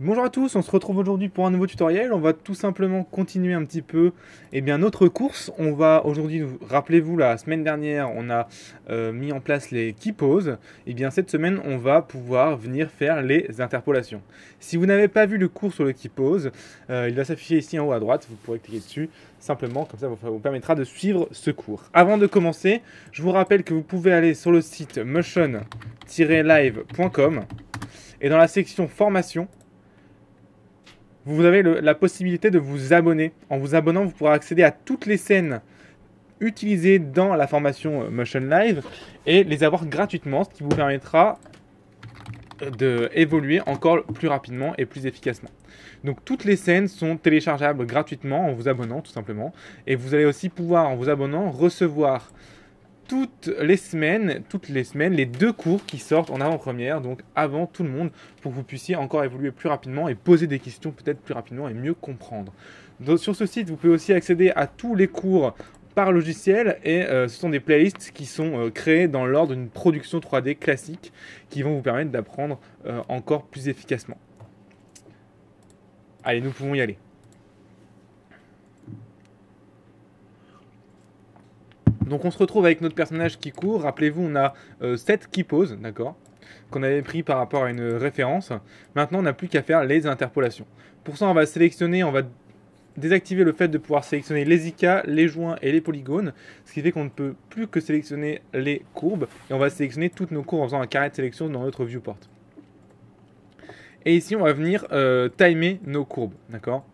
Bonjour à tous, on se retrouve aujourd'hui pour un nouveau tutoriel. On va tout simplement continuer un petit peu notre course. On va aujourd'hui, rappelez-vous, la semaine dernière, on a mis en place les key poses. Et bien cette semaine, on va pouvoir venir faire les interpolations. Si vous n'avez pas vu le cours sur le key pose, il va s'afficher ici en haut à droite. Vous pourrez cliquer dessus simplement, comme ça vous permettra de suivre ce cours. Avant de commencer, je vous rappelle que vous pouvez aller sur le site motion-live.com et dans la section formation, vous avez la possibilité de vous abonner. En vous abonnant, vous pourrez accéder à toutes les scènes utilisées dans la formation Motion Live et les avoir gratuitement, ce qui vous permettra d'évoluer encore plus rapidement et plus efficacement. Donc toutes les scènes sont téléchargeables gratuitement en vous abonnant tout simplement. Et vous allez aussi pouvoir, en vous abonnant, recevoir toutes les semaines, les 2 cours qui sortent en avant-première, donc avant tout le monde, pour que vous puissiez encore évoluer plus rapidement et poser des questions peut-être plus rapidement et mieux comprendre. Donc, sur ce site, vous pouvez aussi accéder à tous les cours par logiciel et ce sont des playlists qui sont créées dans l'ordre d'une production 3D classique qui vont vous permettre d'apprendre encore plus efficacement. Allez, nous pouvons y aller. Donc on se retrouve avec notre personnage qui court. Rappelez-vous, on a 7 key poses, d'accord, qu'on avait pris par rapport à une référence. Maintenant, on n'a plus qu'à faire les interpolations. Pour ça, on va sélectionner, on va désactiver le fait de pouvoir sélectionner les IK, les joints et les polygones, ce qui fait qu'on ne peut plus que sélectionner les courbes, et on va sélectionner toutes nos courbes en faisant un carré de sélection dans notre viewport. Et ici, on va venir timer nos courbes, d'accord.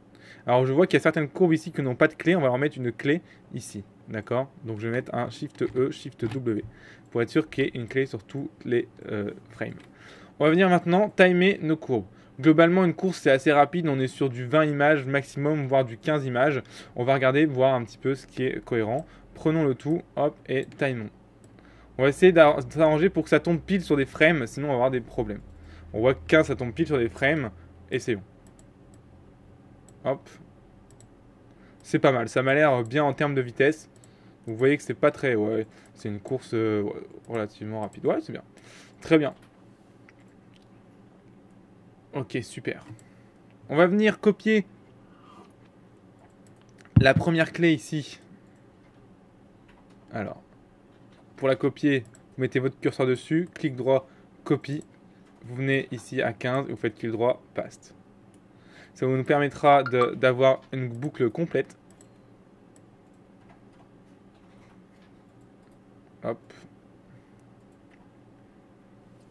Alors je vois qu'il y a certaines courbes ici qui n'ont pas de clé, on va leur mettre une clé ici. D'accord. Donc je vais mettre un Shift E, Shift W pour être sûr qu'il y ait une clé sur tous les frames. On va venir maintenant timer nos courbes. Globalement, une course c'est assez rapide. On est sur du 20 images maximum, voire du 15 images. On va regarder, voir un petit peu ce qui est cohérent. Prenons le tout, hop, et timons. On va essayer d'arranger pour que ça tombe pile sur des frames, sinon on va avoir des problèmes. On voit que 15 ça tombe pile sur des frames, et c'est bon. Hop. C'est pas mal, ça m'a l'air bien en termes de vitesse. Vous voyez que c'est pas très... Ouais, c'est une course relativement rapide. Ouais, c'est bien. Très bien. Ok, super. On va venir copier la première clé ici. Alors, pour la copier, vous mettez votre curseur dessus, clic droit, copie. Vous venez ici à 15 et vous faites clic droit, paste. Ça vous nous permettra d'avoir une boucle complète. Hop.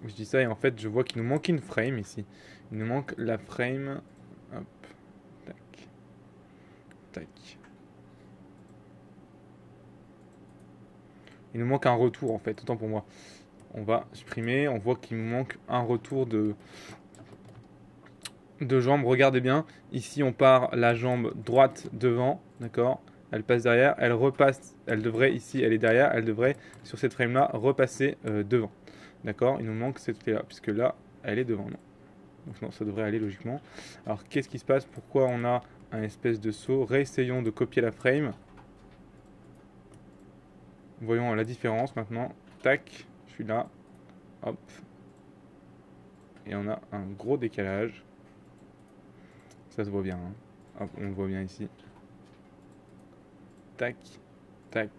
Je dis ça et en fait je vois qu'il nous manque une frame ici. Il nous manque la frame. Hop. Tac. Tac. Il nous manque un retour en fait, autant pour moi. On va supprimer, on voit qu'il nous manque un retour de jambe. Regardez bien, ici on part la jambe droite devant, d'accord. Elle passe derrière, elle repasse, elle devrait ici, elle est derrière, elle devrait sur cette frame là repasser devant. D'accord, il nous manque cette clé là, puisque là, elle est devant. Non. Donc non, ça devrait aller logiquement. Alors qu'est-ce qui se passe? Pourquoi on a un espèce de saut? Réessayons de copier la frame. Voyons la différence maintenant. Tac, je suis là. Hop. Et on a un gros décalage. Ça se voit bien. Hein. Hop, on le voit bien ici. Tac, tac.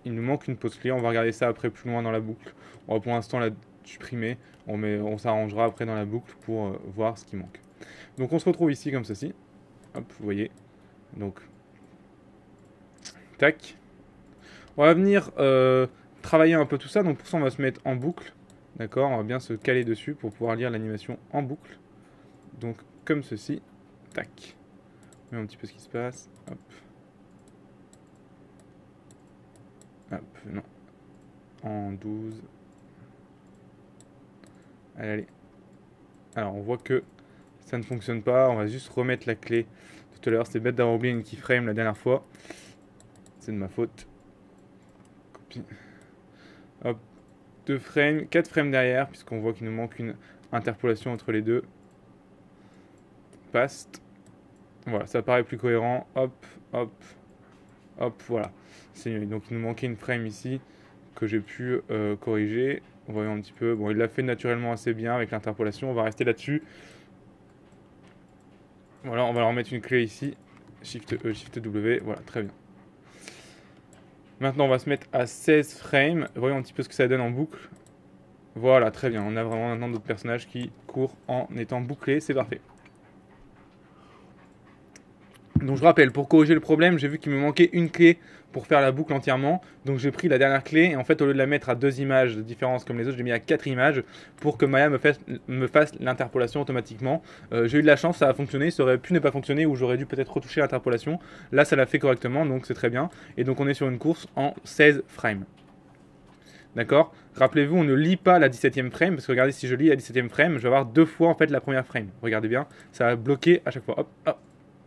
Il nous manque une pause clé. On va regarder ça après plus loin dans la boucle. On va pour l'instant la supprimer. On s'arrangera après dans la boucle pour voir ce qui manque. Donc on se retrouve ici comme ceci. Hop, vous voyez. Donc, tac. On va venir travailler un peu tout ça. Donc pour ça, on va se mettre en boucle. D'accord, on va bien se caler dessus pour pouvoir lire l'animation en boucle. Donc comme ceci. Tac. On met un petit peu ce qui se passe. Hop. Hop, non. En 12. Allez, allez. Alors on voit que ça ne fonctionne pas. On va juste remettre la clé. Tout à l'heure, c'est bête d'avoir oublié une keyframe la dernière fois. C'est de ma faute. Copie. Hop. 2 frames, 4 frames derrière, puisqu'on voit qu'il nous manque une interpolation entre les deux. Paste. Voilà, ça paraît plus cohérent. Hop, hop, hop, voilà. C'est mieux. Donc il nous manquait une frame ici que j'ai pu corriger. Voyons un petit peu. Bon, il l'a fait naturellement assez bien avec l'interpolation. On va rester là-dessus. Voilà, on va leur mettre une clé ici. Shift E, Shift W. Voilà, très bien. Maintenant, on va se mettre à 16 frames. Voyons un petit peu ce que ça donne en boucle. Voilà, très bien. On a vraiment maintenant notre personnage qui court en étant bouclé. C'est parfait. Donc je rappelle, pour corriger le problème, j'ai vu qu'il me manquait une clé pour faire la boucle entièrement. Donc j'ai pris la dernière clé et en fait au lieu de la mettre à 2 images de différence comme les autres, je l'ai mis à 4 images pour que Maya me fasse l'interpolation automatiquement. J'ai eu de la chance, ça a fonctionné, ça aurait pu ne pas fonctionner ou j'aurais dû peut-être retoucher l'interpolation. Là ça l'a fait correctement, donc c'est très bien. Et donc on est sur une course en 16 frames. D'accord? Rappelez-vous, on ne lit pas la 17e frame, parce que regardez, si je lis la 17e frame, je vais avoir 2 fois en fait la première frame. Regardez bien, ça va bloquer à chaque fois. Hop, hop,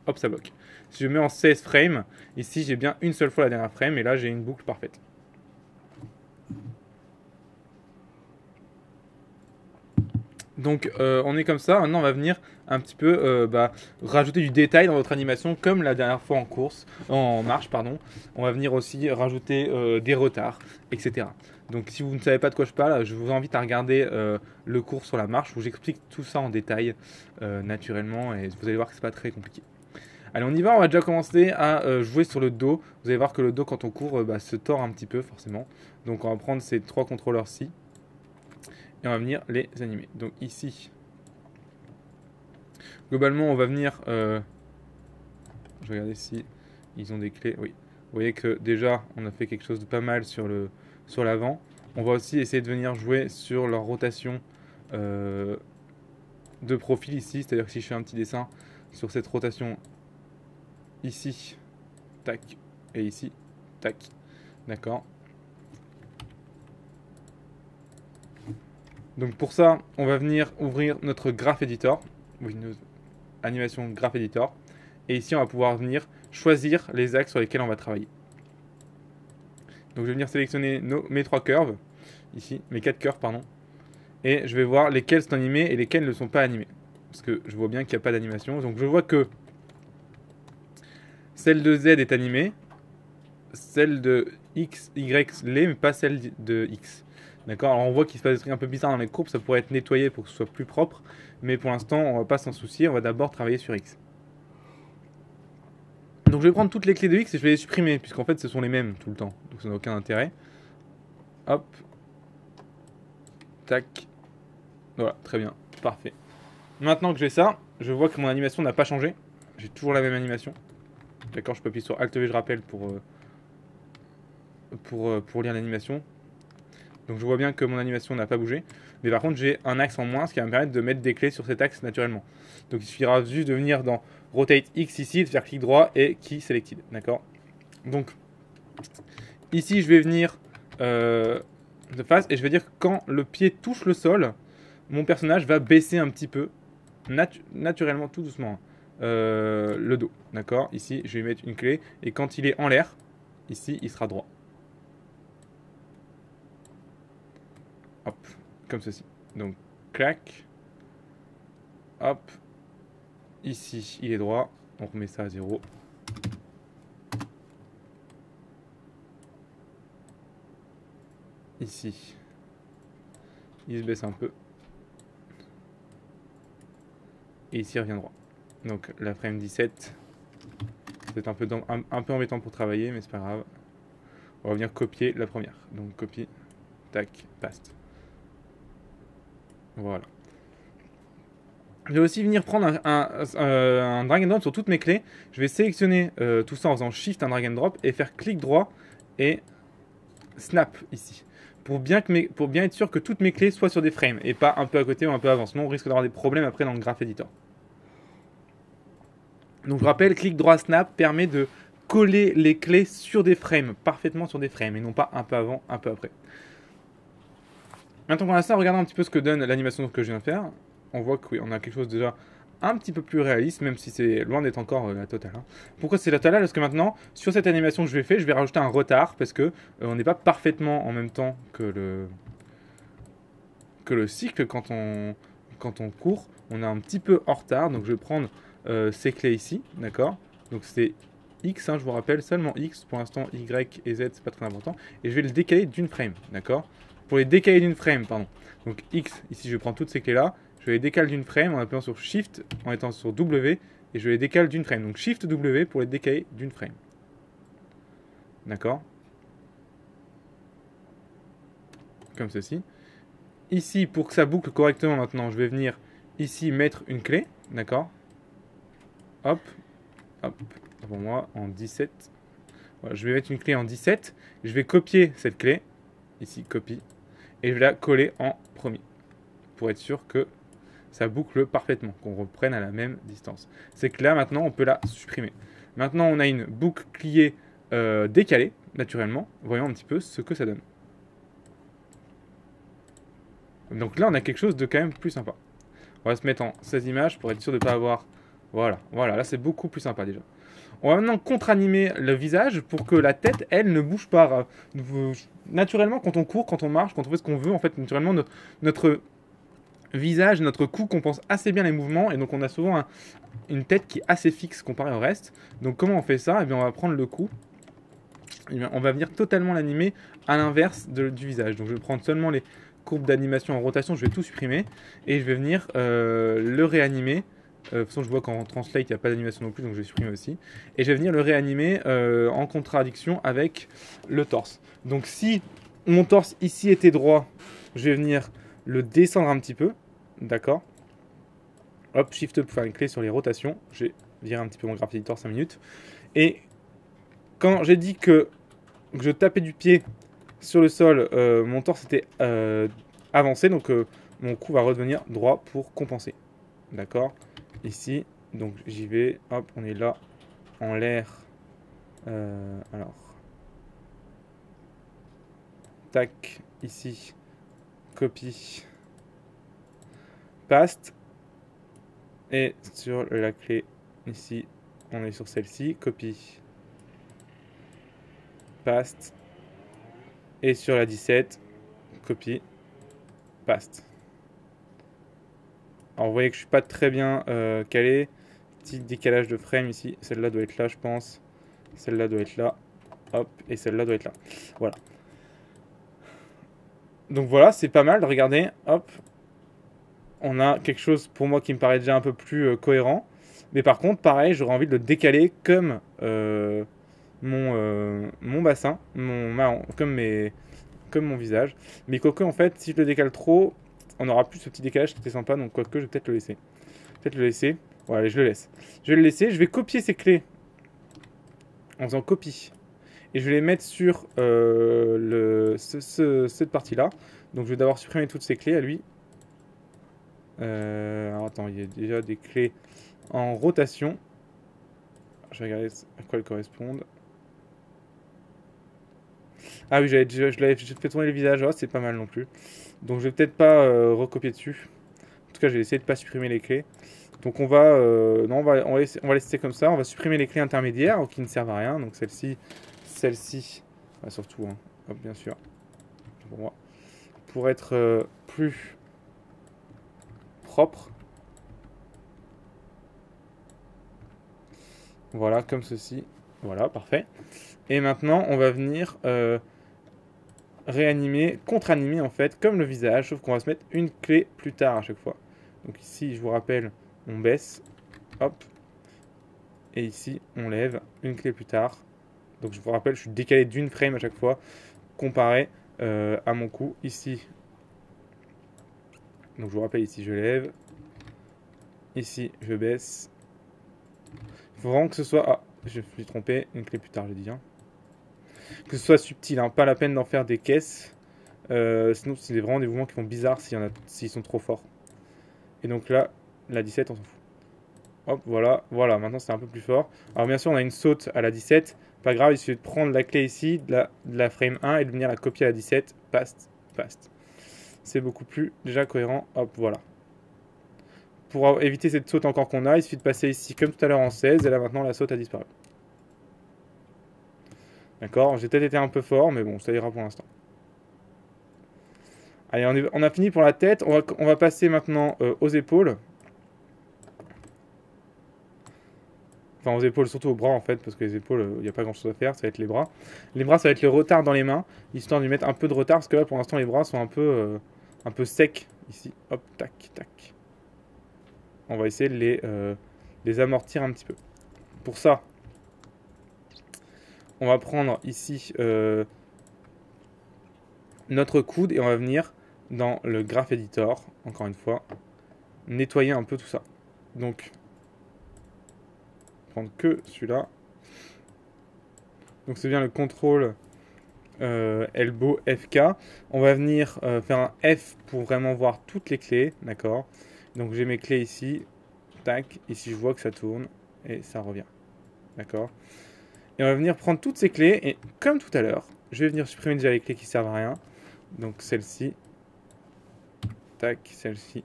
hop, ça bloque. Si je mets en 16 frames, ici j'ai bien une seule fois la dernière frame, et là j'ai une boucle parfaite. Donc on est comme ça, maintenant on va venir un petit peu rajouter du détail dans notre animation comme la dernière fois en course, en marche pardon. On va venir aussi rajouter des retards, etc. Donc si vous ne savez pas de quoi je parle, je vous invite à regarder le cours sur la marche où j'explique tout ça en détail naturellement et vous allez voir que c'est pas très compliqué. Allez on y va, on va déjà commencer à jouer sur le dos. Vous allez voir que le dos quand on court se tord un petit peu forcément. Donc on va prendre ces 3 contrôleurs-ci. Et on va venir les animer. Donc ici, globalement, on va venir... je vais regarder si ils ont des clés. Oui. Vous voyez que déjà, on a fait quelque chose de pas mal sur l'avant. On va aussi essayer de venir jouer sur leur rotation de profil ici. C'est-à-dire que si je fais un petit dessin sur cette rotation ici, tac, et ici, tac. D'accord. Donc pour ça, on va venir ouvrir notre Graph Editor, Windows Animation Graph Editor, et ici on va pouvoir venir choisir les axes sur lesquels on va travailler. Donc je vais venir sélectionner mes 3 curves, ici, mes 4 curves pardon, et je vais voir lesquels sont animés et lesquels ne sont pas animés. Parce que je vois bien qu'il n'y a pas d'animation, donc je vois que celle de Z est animée, celle de X, Y l'est, mais pas celle de X. D'accord. Alors on voit qu'il se passe des trucs un peu bizarres dans les courbes, ça pourrait être nettoyé pour que ce soit plus propre, mais pour l'instant on va pas s'en soucier, on va d'abord travailler sur X. Donc je vais prendre toutes les clés de X et je vais les supprimer, puisqu'en fait ce sont les mêmes tout le temps, donc ça n'a aucun intérêt. Hop. Tac. Voilà, très bien, parfait. Maintenant que j'ai ça, je vois que mon animation n'a pas changé, j'ai toujours la même animation. D'accord, je peux appuyer sur Alt V, je rappelle, pour lire l'animation. Donc je vois bien que mon animation n'a pas bougé. Mais par contre j'ai un axe en moins, ce qui va me permettre de mettre des clés sur cet axe naturellement. Donc il suffira juste de venir dans Rotate X ici, de faire clic droit et Key Selected. D'accord. Donc ici je vais venir de face et je vais dire que quand le pied touche le sol, mon personnage va baisser un petit peu, naturellement, tout doucement, le dos. D'accord. Ici je vais mettre une clé et quand il est en l'air, ici il sera droit. Hop, comme ceci. Donc, clac. Hop. Ici, il est droit. On remet ça à 0. Ici, il se baisse un peu. Et ici, il revient droit. Donc, la frame 17, c'est un peu embêtant pour travailler, mais c'est pas grave. On va venir copier la première. Donc, copie, tac, paste. Voilà. Je vais aussi venir prendre un drag and drop sur toutes mes clés. Je vais sélectionner tout ça en faisant Shift, un drag and drop, et faire clic droit et Snap ici. Pour bien être sûr que toutes mes clés soient sur des frames et pas un peu à côté ou un peu avant. Sinon on risque d'avoir des problèmes après dans le Graph Editor. Donc je rappelle, clic droit Snap permet de coller les clés sur des frames, parfaitement sur des frames, et non pas un peu avant, un peu après. Maintenant qu'on a ça, regardons un petit peu ce que donne l'animation que je viens de faire. On voit que oui, on a quelque chose déjà un petit peu plus réaliste, même si c'est loin d'être encore la totale. Hein. Pourquoi c'est la totale? Parce que maintenant, sur cette animation que je vais faire, je vais rajouter un retard, parce que on n'est pas parfaitement en même temps que le cycle quand on court. On est un petit peu en retard, donc je vais prendre ces clés ici, d'accord? Donc c'est X, hein, je vous rappelle, seulement X, pour l'instant Y et Z, c'est pas très important. Et je vais le décaler d'une frame, d'accord? pour les décaler d'une frame, pardon. Donc X, ici je prends toutes ces clés là, je les décale d'une frame en appuyant sur Shift, en étant sur W, et je les décale d'une frame. Donc Shift W pour les décaler d'une frame. D'accord? Comme ceci. Ici, pour que ça boucle correctement maintenant, je vais venir ici mettre une clé, d'accord? Hop, hop, pour moi en 17. Voilà, je vais mettre une clé en 17. Je vais copier cette clé, ici copie, et je vais la coller en premier, pour être sûr que ça boucle parfaitement, qu'on reprenne à la même distance. C'est que là maintenant on peut la supprimer. Maintenant on a une bouclier décalée, naturellement. Voyons un petit peu ce que ça donne. Donc là on a quelque chose de quand même plus sympa. On va se mettre en 16 images pour être sûr de ne pas avoir... Voilà, voilà, là c'est beaucoup plus sympa déjà. On va maintenant contre-animer le visage pour que la tête, elle, ne bouge pas. Naturellement, quand on court, quand on marche, quand on fait ce qu'on veut, en fait, naturellement, notre visage, notre cou compense assez bien les mouvements. Et donc, on a souvent une tête qui est assez fixe comparée au reste. Donc, comment on fait ça? Eh bien, on va prendre le cou. Eh bien, on va venir totalement l'animer à l'inverse du visage. Donc, je vais prendre seulement les courbes d'animation en rotation. Je vais tout supprimer. Et je vais venir le réanimer. De toute façon, je vois qu'en Translate, il n'y a pas d'animation non plus, donc je vais supprimer aussi. Et je vais venir le réanimer en contradiction avec le torse. Donc si mon torse ici était droit, je vais venir le descendre un petit peu. D'accord? Hop, Shift pour faire une clé sur les rotations. Je vais virer un petit peu mon graphique torse 5 minutes. Et quand j'ai dit que je tapais du pied sur le sol, mon torse était avancé, donc mon cou va redevenir droit pour compenser. D'accord? Ici, donc j'y vais, hop, on est là, en l'air, alors, tac, ici, copie, paste, et sur la clé, ici, on est sur celle-ci, copie, paste, et sur la 17, copie, paste. Alors vous voyez que je suis pas très bien calé. Petit décalage de frame ici. Celle-là doit être là, je pense. Celle-là doit être là. Hop. Et celle-là doit être là. Voilà. Donc voilà, c'est pas mal. Regardez. Hop. On a quelque chose pour moi qui me paraît déjà un peu plus cohérent. Mais par contre, pareil, j'aurais envie de le décaler comme mon bassin. Comme mon visage. Mais quoique, en fait, si je le décale trop, on aura plus ce petit décalage qui était sympa. Donc quoique, je vais peut-être le laisser. Voilà, allez, je le laisse. Je vais le laisser. Je vais copier ces clés en faisant copie. Et je vais les mettre sur cette partie-là. Donc je vais d'abord supprimer toutes ces clés à lui. Alors attends, il y a déjà des clés en rotation. Je vais regarder à quoi elles correspondent. Ah oui, je l'avais fait tourner le visage. Oh, c'est pas mal non plus. Donc je vais peut-être pas recopier dessus. En tout cas, je vais essayer de pas supprimer les clés. Donc on va, non, on va laisser comme ça. On va supprimer les clés intermédiaires qui ne servent à rien. Donc celle-ci, surtout, hein, hop, bien sûr, pour moi, pour être plus propre. Voilà, comme ceci. Voilà, parfait. Et maintenant, on va venir réanimer, contre-animer en fait, comme le visage, sauf qu'on va se mettre une clé plus tard à chaque fois. Donc ici, je vous rappelle, on baisse, hop, et ici, on lève une clé plus tard. Donc je vous rappelle, je suis décalé d'une frame à chaque fois, comparé à mon cou ici. Donc je vous rappelle, ici, je lève, ici, je baisse. Il faut vraiment que ce soit... Ah, je me suis trompé, une clé plus tard, je dis. Hein. Que ce soit subtil, hein, pas la peine d'en faire des caisses. Sinon, c'est vraiment des mouvements qui font bizarres s'ils sont trop forts. Et donc là, la 17, on s'en fout. Hop, voilà, maintenant c'est un peu plus fort. Alors bien sûr, on a une saute à la 17. Pas grave, il suffit de prendre la clé ici, de la frame 1 et de venir la copier à la 17. Paste. C'est beaucoup plus déjà cohérent. Hop, voilà. Pour éviter cette saute encore qu'on a, il suffit de passer ici comme tout à l'heure en 16. Et là maintenant, la saute a disparu. D'accord, j'ai peut-être été un peu fort, mais bon, ça ira pour l'instant. Allez, on a fini pour la tête. On va passer maintenant aux épaules. Enfin, aux épaules, surtout aux bras en fait, parce que les épaules, il n'y a pas grand chose à faire, ça va être les bras. Les bras, ça va être le retard dans les mains, histoire de lui mettre un peu de retard, parce que là, pour l'instant, les bras sont un peu secs ici. Hop, tac, tac. On va essayer de les amortir un petit peu. Pour ça, on va prendre ici notre coude et on va venir dans le Graph Editor, encore une fois, nettoyer un peu tout ça. Donc, prendre que celui-là. Donc c'est bien le contrôle elbow FK. On va venir faire un F pour vraiment voir toutes les clés, d'accord. Donc j'ai mes clés ici, tac, ici je vois que ça tourne et ça revient, d'accord. Et on va venir prendre toutes ces clés et comme tout à l'heure, je vais venir supprimer déjà les clés qui servent à rien. Donc celle-ci, tac, celle-ci.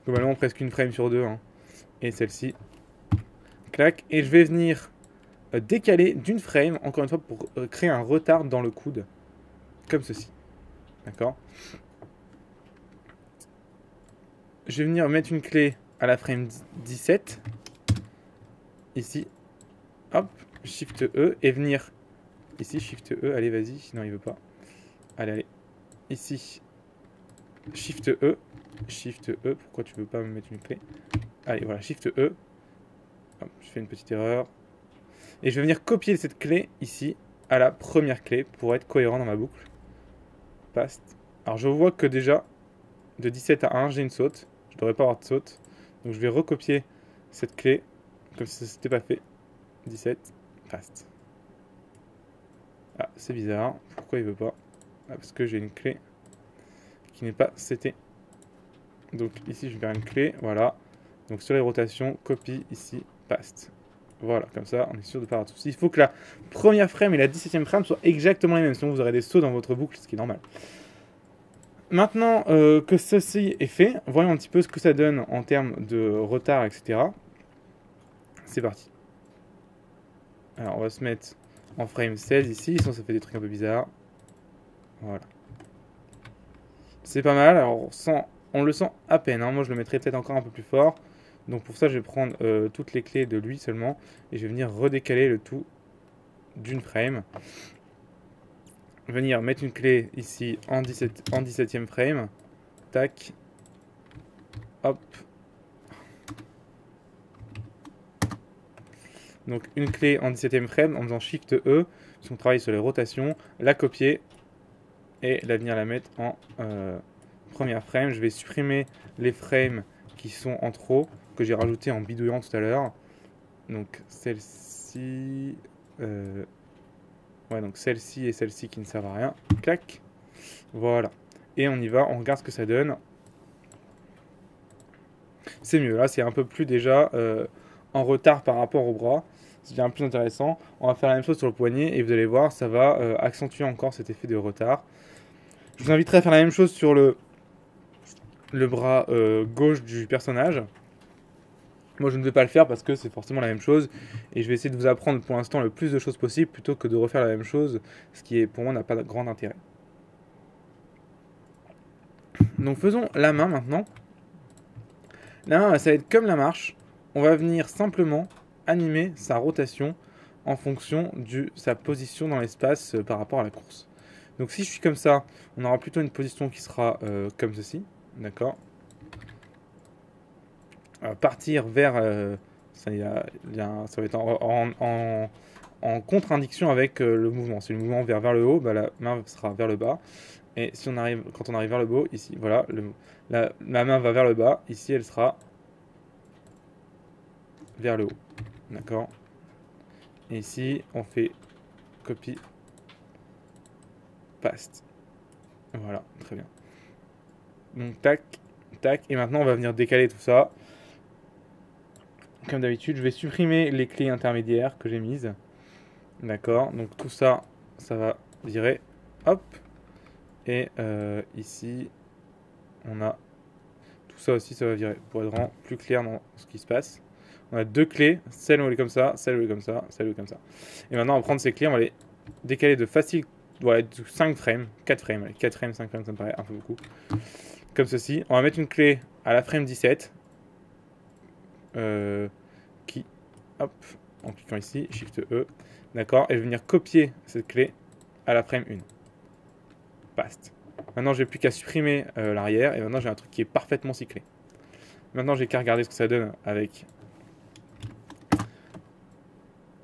Globalement presque une frame sur deux, hein. Et celle-ci, clac. Et je vais venir décaler d'une frame, encore une fois, pour créer un retard dans le coude, comme ceci. D'accord. Je vais venir mettre une clé à la frame 17, ici, hop, Shift E, et venir ici, Shift E, allez vas-y, sinon il veut pas. Allez, allez, ici, Shift E, pourquoi tu veux pas me mettre une clé? Allez, voilà, Shift E, hop, je fais une petite erreur. Et je vais venir copier cette clé ici à la première clé pour être cohérent dans ma boucle. Paste. Alors je vois que déjà, de 17 à 1, j'ai une saute. Je ne devrais pas avoir de saute. Donc je vais recopier cette clé, comme si ça s'était pas fait. 17, paste. Ah, c'est bizarre. Pourquoi il veut pas? Ah, parce que j'ai une clé qui n'est pas setée. Donc ici, je vais faire une clé, voilà. Donc sur les rotations, copie ici, paste. Voilà, comme ça, on est sûr de ne pas avoir de soucis. Il faut que la première frame et la 17e frame soient exactement les mêmes, sinon vous aurez des sauts dans votre boucle, ce qui est normal. Maintenant que ceci est fait, voyons un petit peu ce que ça donne en termes de retard, etc. C'est parti. Alors, on va se mettre en frame 16 ici, sinon ça fait des trucs un peu bizarres. Voilà. C'est pas mal, alors on le sent à peine, hein. Moi je le mettrais peut-être encore un peu plus fort. Donc pour ça, je vais prendre toutes les clés de lui seulement et je vais venir redécaler le tout d'une frame. Venir mettre une clé ici en 17e frame. Tac. Hop. Donc une clé en 17e frame en faisant Shift E, si on travaille sur les rotations, la copier et la venir la mettre en première frame. Je vais supprimer les frames qui sont en trop, que j'ai rajouté en bidouillant tout à l'heure. Donc celle-ci, ouais, donc celle-ci et celle-ci qui ne servent à rien. Clac, voilà. Et on y va, on regarde ce que ça donne. C'est mieux, là c'est un peu plus déjà en retard par rapport au bras. C'est bien plus intéressant. On va faire la même chose sur le poignet et vous allez voir, ça va accentuer encore cet effet de retard. Je vous inviterai à faire la même chose sur le bras gauche du personnage. Moi je ne vais pas le faire parce que c'est forcément la même chose et je vais essayer de vous apprendre pour l'instant le plus de choses possible plutôt que de refaire la même chose, ce qui est pour moi n'a pas de grand intérêt. Donc faisons la main maintenant. La main ça va être comme la marche, on va venir simplement animer sa rotation en fonction de sa position dans l'espace par rapport à la course. Donc si je suis comme ça, on aura plutôt une position qui sera comme ceci, d'accord. Partir vers ça va être en contre-indiction avec le mouvement. Si le mouvement vers le haut, bah, la main sera vers le bas. Et si on arrive, quand on arrive vers le haut, ici, voilà, la main va vers le bas. Ici, elle sera vers le haut. D'accord. Et ici, on fait copie, paste. Voilà, très bien. Donc, tac, tac. Et maintenant, on va venir décaler tout ça. Comme d'habitude, je vais supprimer les clés intermédiaires que j'ai mises. D'accord, donc tout ça, ça va virer. Hop. Et ici, on a tout ça aussi, ça va virer. Pour être vraiment plus clair dans ce qui se passe. On a deux clés, celle où elle est comme ça, celle où elle est comme ça, celle où elle est comme ça. Et maintenant, on va prendre ces clés, on va les décaler de facile, voilà, 5 frames, 4 frames, allez, 4 frames, 5 frames, ça me paraît un peu beaucoup. Comme ceci. On va mettre une clé à la frame 17. Qui hop, en cliquant ici, Shift E, d'accord, et je vais venir copier cette clé à la frame 1. Paste. Maintenant, j'ai plus qu'à supprimer l'arrière, et maintenant j'ai un truc qui est parfaitement cyclé. Maintenant, j'ai qu'à regarder ce que ça donne avec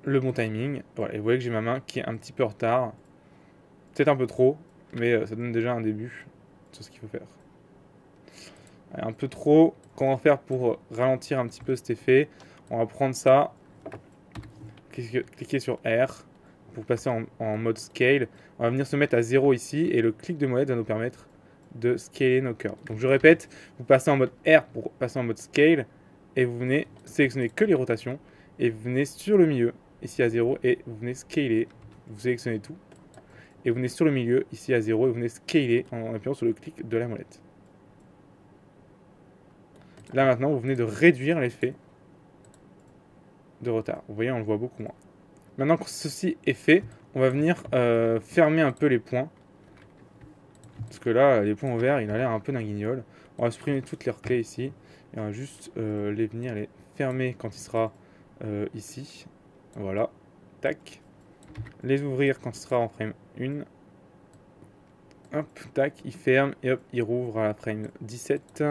le bon timing. Voilà, et vous voyez que j'ai ma main qui est un petit peu en retard. Peut-être un peu trop, mais ça donne déjà un début sur ce qu'il faut faire. Allez, un peu trop. Comment faire pour ralentir un petit peu cet effet? On va prendre ça, cliquer sur R pour passer en mode scale. On va venir se mettre à 0 ici et le clic de molette va nous permettre de scaler nos curves. Donc je répète, vous passez en mode R pour passer en mode scale et vous venez sélectionner que les rotations et vous venez sur le milieu ici à 0 et vous venez scaler, vous sélectionnez tout et vous venez sur le milieu ici à 0 et vous venez scaler en appuyant sur le clic de la molette. Là maintenant vous venez de réduire l'effet de retard. Vous voyez, on le voit beaucoup moins. Maintenant que ceci est fait, on va venir fermer un peu les points. Parce que là, les points ouverts, il a l'air un peu d'un guignol. On va supprimer toutes leurs clés ici. Et on va juste venir les fermer quand il sera ici. Voilà. Tac. Les ouvrir quand il sera en frame 1. Hop, tac, il ferme et hop, il rouvre à la frame 17.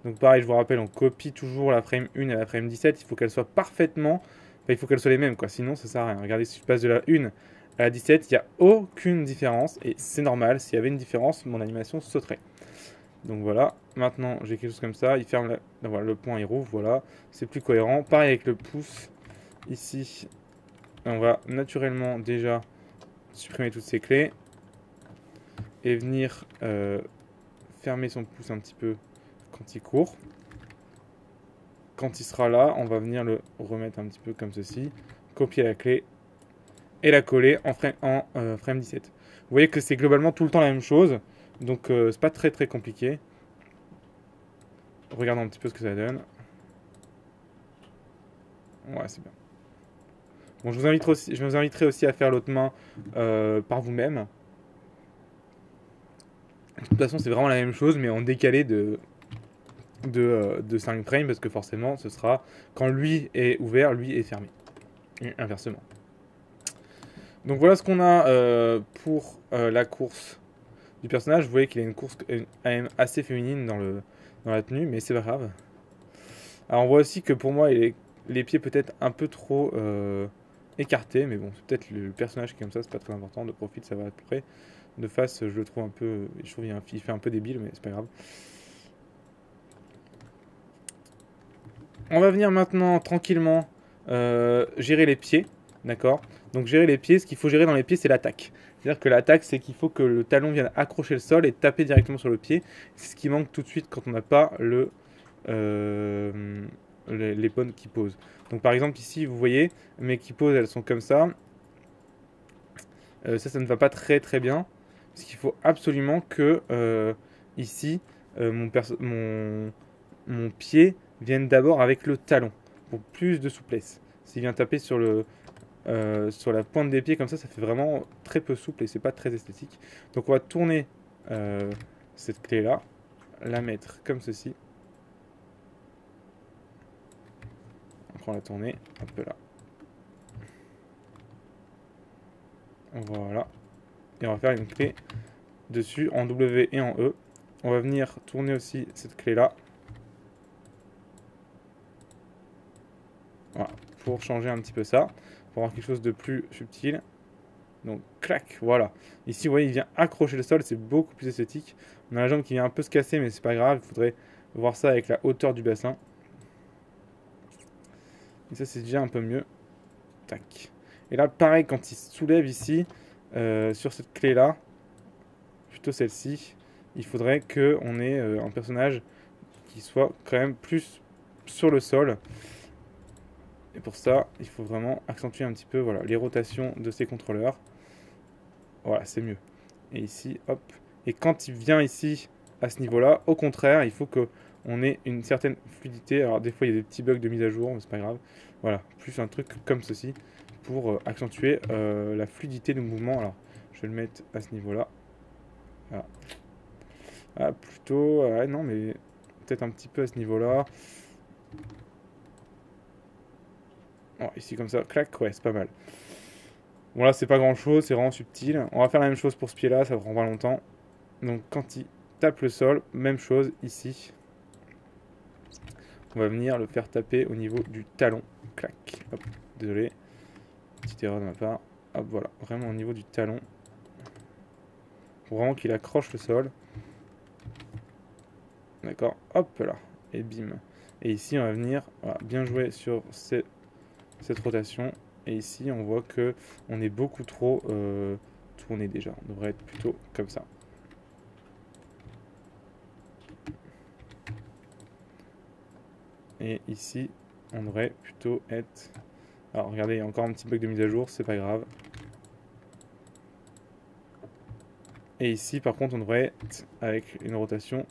Donc pareil, je vous rappelle, on copie toujours la frame 1 à la frame 17. Il faut qu'elle soit parfaitement... Enfin, il faut qu'elles soient les mêmes, quoi. Sinon, ça sert à rien. Regardez, si je passe de la 1 à la 17, il n'y a aucune différence. Et c'est normal. S'il y avait une différence, mon animation sauterait. Donc voilà. Maintenant, j'ai quelque chose comme ça. Il ferme voilà, le point, il rouvre. Voilà. C'est plus cohérent. Pareil avec le pouce. Ici, on va naturellement déjà supprimer toutes ces clés. Et venir fermer son pouce un petit peu quand il court. Quand il sera là, on va venir le remettre un petit peu comme ceci, copier la clé et la coller en frame 17. Vous voyez que c'est globalement tout le temps la même chose, donc c'est pas très très compliqué. Regardons un petit peu ce que ça donne. Ouais, c'est bien. Bon, je vous inviterai aussi à faire l'autre main par vous-même. De toute façon, c'est vraiment la même chose, mais en décalé de 5 frames, parce que forcément, ce sera quand lui est ouvert, lui est fermé. Et inversement. Donc voilà ce qu'on a pour la course du personnage. Vous voyez qu'il a une course quand même assez féminine dans la tenue, mais c'est pas grave. Alors on voit aussi que pour moi, les pieds peut-être un peu trop écartés, mais bon, c'est peut-être le personnage qui est comme ça, c'est pas très important. De profil, ça va à peu près. De face, je le trouve un peu... Je trouve qu'il fait un peu débile, mais c'est pas grave. On va venir maintenant tranquillement gérer les pieds, d'accord? Donc gérer les pieds, ce qu'il faut gérer dans les pieds, c'est l'attaque. C'est-à-dire que l'attaque, c'est qu'il faut que le talon vienne accrocher le sol et taper directement sur le pied. C'est ce qui manque tout de suite quand on n'a pas les bonnes qui posent. Donc par exemple ici, vous voyez, mes qui posent, elles sont comme ça. Ça ne va pas très très bien. Parce qu'il faut absolument que ici, mon pied vienne d'abord avec le talon pour plus de souplesse. S'il vient taper sur la pointe des pieds comme ça fait vraiment très peu souple et c'est pas très esthétique. Donc on va tourner cette clé là, la mettre comme ceci. On va la tourner un peu là. Voilà. Et on va faire une clé dessus en W et en E. On va venir tourner aussi cette clé là. Voilà, pour changer un petit peu ça, pour avoir quelque chose de plus subtil. Donc, clac, voilà. Ici, vous voyez, il vient accrocher le sol, c'est beaucoup plus esthétique. On a la jambe qui vient un peu se casser, mais c'est pas grave, il faudrait voir ça avec la hauteur du bassin. Et ça, c'est déjà un peu mieux. Tac. Et là, pareil, quand il se soulève ici, sur cette clé-là, plutôt celle-ci, il faudrait qu'on ait un personnage qui soit quand même plus sur le sol. Et pour ça, il faut vraiment accentuer un petit peu voilà, les rotations de ces contrôleurs. Voilà, c'est mieux. Et ici, hop. Et quand il vient ici, à ce niveau-là, au contraire, il faut qu'on ait une certaine fluidité. Alors des fois, il y a des petits bugs de mise à jour, mais c'est pas grave. Voilà, plus un truc comme ceci pour accentuer la fluidité du mouvement. Alors, je vais le mettre à ce niveau-là. Voilà. Ah, plutôt... non, mais peut-être un petit peu à ce niveau-là. Oh, ici comme ça, clac, ouais, c'est pas mal. Bon là, c'est pas grand chose, c'est vraiment subtil. On va faire la même chose pour ce pied là, ça prend pas longtemps. Donc quand il tape le sol, même chose ici. On va venir le faire taper au niveau du talon. Clac, hop, désolé. Petite erreur de ma part. Hop, voilà, vraiment au niveau du talon. Pour vraiment qu'il accroche le sol. D'accord, hop là, et bim. Et ici, on va venir, voilà, bien jouer sur cette rotation. Et ici, on voit que on est beaucoup trop tourné déjà. On devrait être plutôt comme ça. Et ici, on devrait plutôt être... Alors, regardez, il y a encore un petit bug de mise à jour, c'est pas grave. Et ici, par contre, on devrait être avec une rotation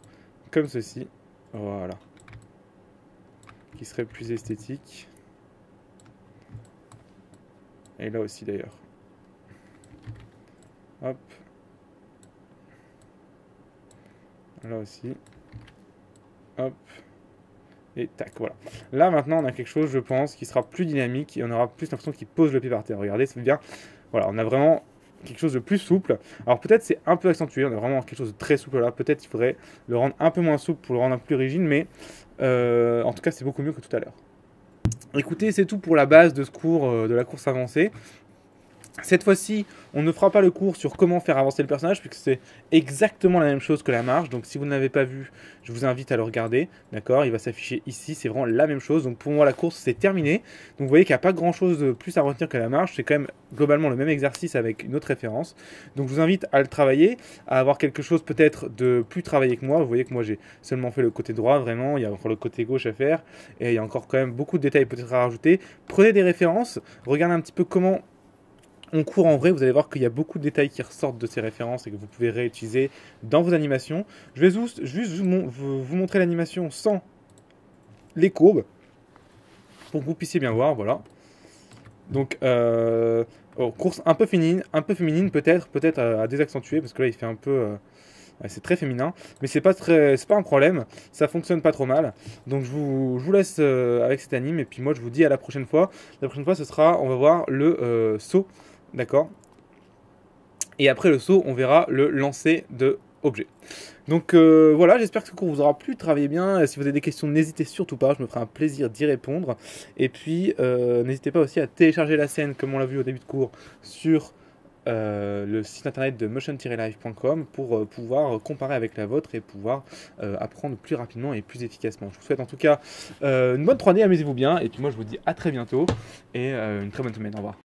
comme ceci. Voilà. Qui serait plus esthétique. Et là aussi, d'ailleurs. Hop. Là aussi. Hop. Et tac, voilà. Là, maintenant, on a quelque chose, je pense, qui sera plus dynamique et on aura plus l'impression qu'il pose le pied par terre. Regardez, c'est bien. Voilà, on a vraiment quelque chose de plus souple. Alors peut-être c'est un peu accentué, on a vraiment quelque chose de très souple là. Peut-être il faudrait le rendre un peu moins souple pour le rendre un peu plus rigide, mais en tout cas, c'est beaucoup mieux que tout à l'heure. Écoutez, c'est tout pour la base de ce cours de la course avancée. Cette fois-ci, on ne fera pas le cours sur comment faire avancer le personnage, puisque c'est exactement la même chose que la marche. Donc si vous ne l'avez pas vu, je vous invite à le regarder. D'accord, il va s'afficher ici, c'est vraiment la même chose. Donc pour moi, la course, c'est terminé. Donc vous voyez qu'il n'y a pas grand-chose de plus à retenir que la marche. C'est quand même globalement le même exercice avec une autre référence. Donc je vous invite à le travailler, à avoir quelque chose peut-être de plus travaillé que moi. Vous voyez que moi, j'ai seulement fait le côté droit, vraiment. Il y a encore le côté gauche à faire. Et il y a encore quand même beaucoup de détails peut-être à rajouter. Prenez des références, regardez un petit peu comment on court en vrai, vous allez voir qu'il y a beaucoup de détails qui ressortent de ces références et que vous pouvez réutiliser dans vos animations. Je vais juste vous montrer l'animation sans les courbes pour que vous puissiez bien voir, voilà. Donc, course un peu féminine peut-être à désaccentuer parce que là il fait un peu, c'est très féminin, mais c'est pas un problème, ça fonctionne pas trop mal. Donc je vous laisse avec cet anime et puis moi je vous dis à la prochaine fois. La prochaine fois ce sera, on va voir le saut. D'accord. Et après le saut, on verra le lancer de objet. Donc voilà, j'espère que ce cours vous aura plu. Travaillez bien. Si vous avez des questions, n'hésitez surtout pas. Je me ferai un plaisir d'y répondre. Et puis, n'hésitez pas aussi à télécharger la scène, comme on l'a vu au début de cours, sur le site internet de motion-live.com pour pouvoir comparer avec la vôtre et pouvoir apprendre plus rapidement et plus efficacement. Je vous souhaite en tout cas une bonne 3D, amusez-vous bien. Et puis moi, je vous dis à très bientôt et une très bonne semaine. Au revoir.